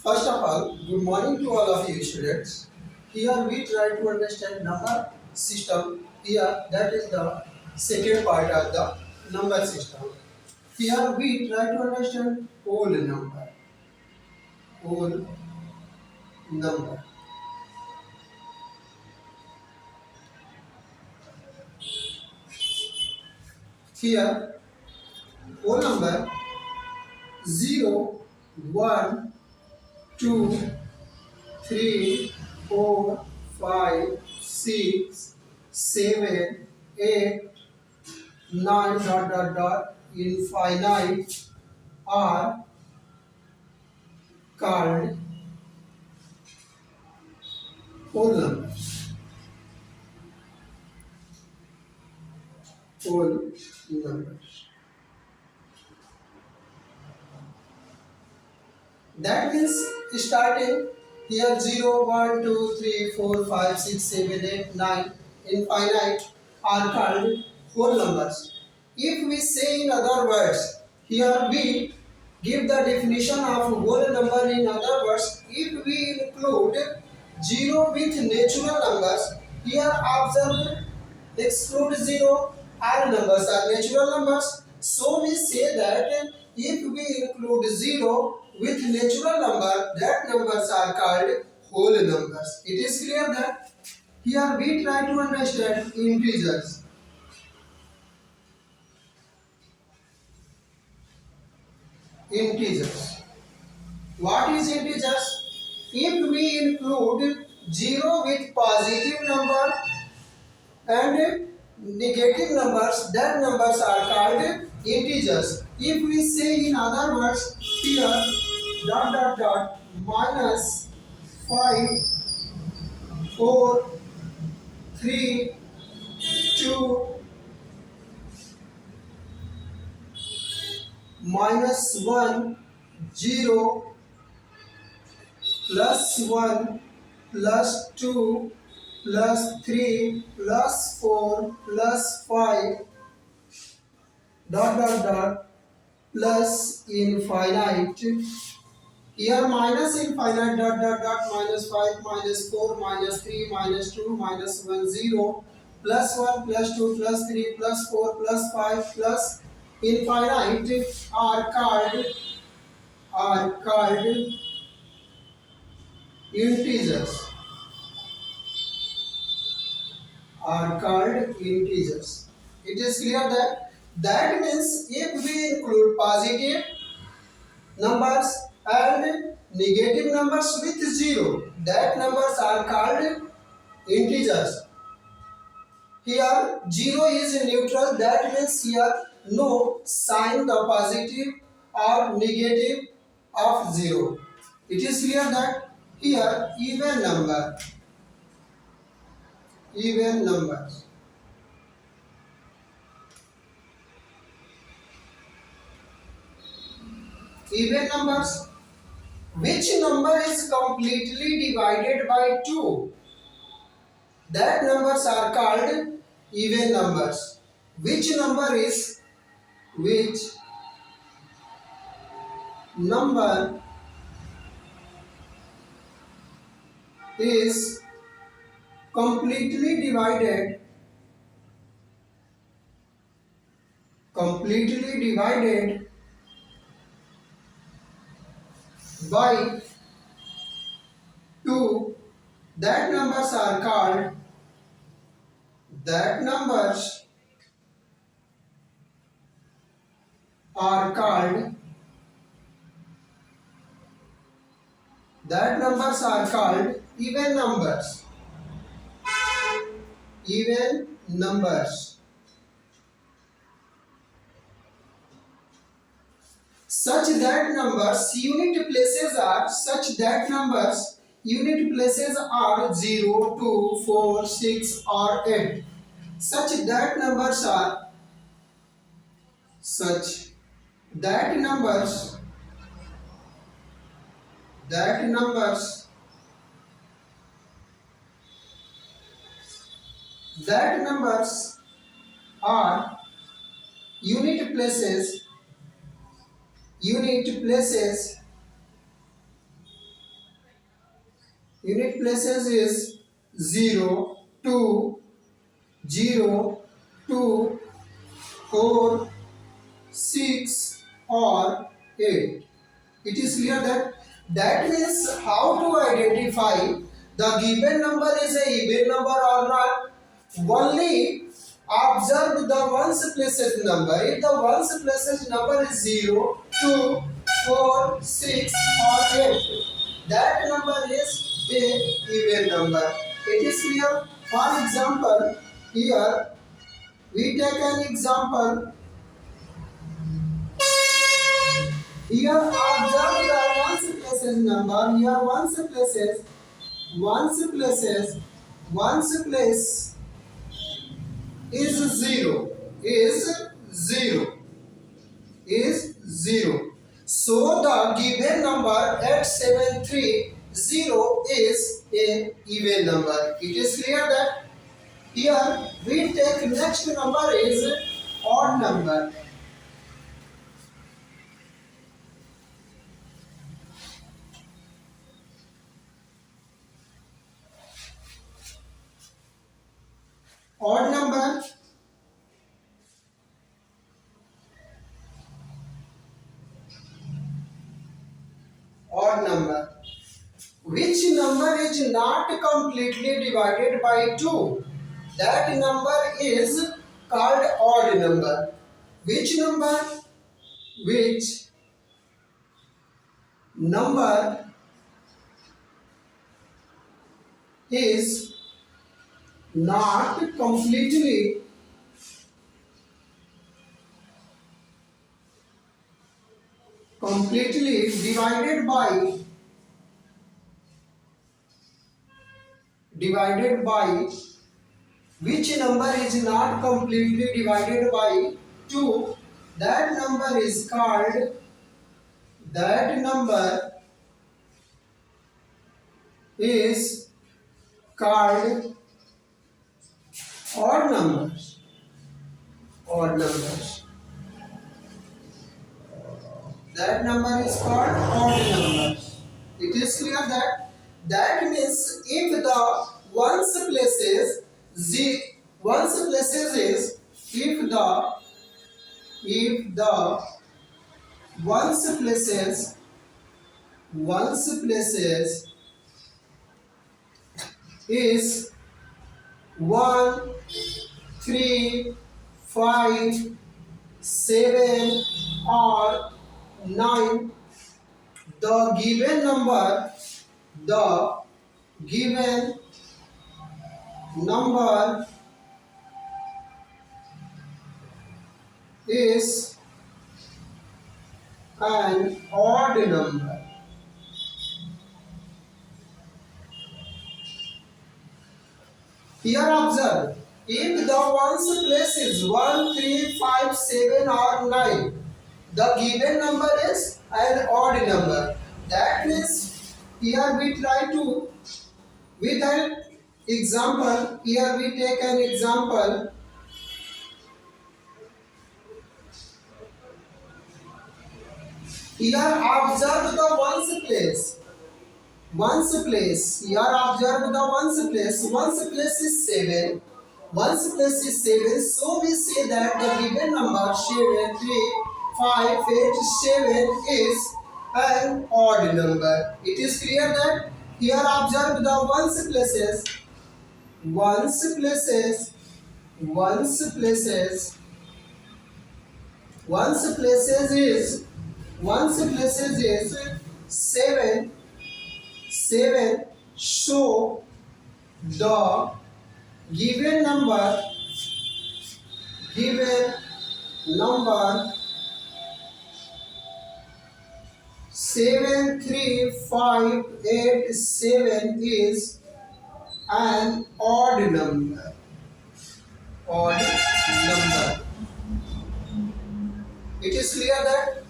First of all, good morning to all of you students. Here we try to understand number system. Here that is the second part of the number system. Here we try to understand whole number. Whole number. Here whole number 0, 1, 2, 3, 4, 5, 6, 7, 8, 9 infinite are called whole numbers. Whole numbers. That means starting here 0, 1, 2, 3, 4, 5, 6, 7, 8, 9 infinite are called whole numbers. If we say in other words, here we give the definition of whole number in other words. If we include 0 with natural numbers, here observe exclude 0, all numbers are natural numbers. So we say that if we include 0 with natural number, that numbers are called whole numbers. It is clear that here we try to understand integers. Integers. What is integers? If we include 0 with positive number and negative numbers, that numbers are called integers. If we say in other words, here minus 5, 4, 3, 2, minus 1, 0, plus 1, plus 2, plus 3, plus 4, plus 5, plus infinite. Here minus infinite minus 5, minus 4, minus 3, minus 2, minus 1, 0, plus 1, plus 2, plus 3, plus 4, plus 5, plus infinite are called integers. Are called integers. It is clear that means if we include positive numbers and negative numbers with 0, that numbers are called integers. Here 0 is neutral, that means here no sign the positive or negative of 0. It is clear that here even numbers. Even numbers. Which number is completely divided by 2? That numbers are called even numbers. Which number is completely divided by 2? That numbers are called that numbers are called even numbers. Even numbers. Such that numbers unit places are 0, 2, 4, 6 or 8. Such that numbers are unit places Unit places is 0, 2, 0, 2, 4, 6 or 8. It is clear that means how to identify the given number is a even number or not. Only observe the ones placed number. If the ones placed number is 0, 2, 4, 6 or 8, that number is a even number. It is clear. For example, here we take an example. Here observe the ones places number. Here ones place is 0, is 0. So the given number 873 is a even number. It is clear that here we take next number is odd number. Odd number. Odd number. Which number is not completely divided by 2? That number is called odd number. Which number? Which number is not completely divided by which number is not completely divided by 2? That number is called odd numbers. Odd numbers. That number is called odd numbers. It is clear that means if the ones places is if the ones places is 1, 3, 5, 7 or 9, the given number is an odd number. Here observe, if the ones place is 1, 3, 5, 7 or 9, the given number is an odd number. That means here we try to, with an example, here we take an example. Here observe the ones place. Here observe the ones place. Ones place is 7. Ones place is 7. So we say that the given number 7, 3, 5, 8, 7 is an odd number. It is clear that here observe the ones places. Ones places is 7. So the given number 7, 3, 5, 8, 7 is an odd number. It is clear that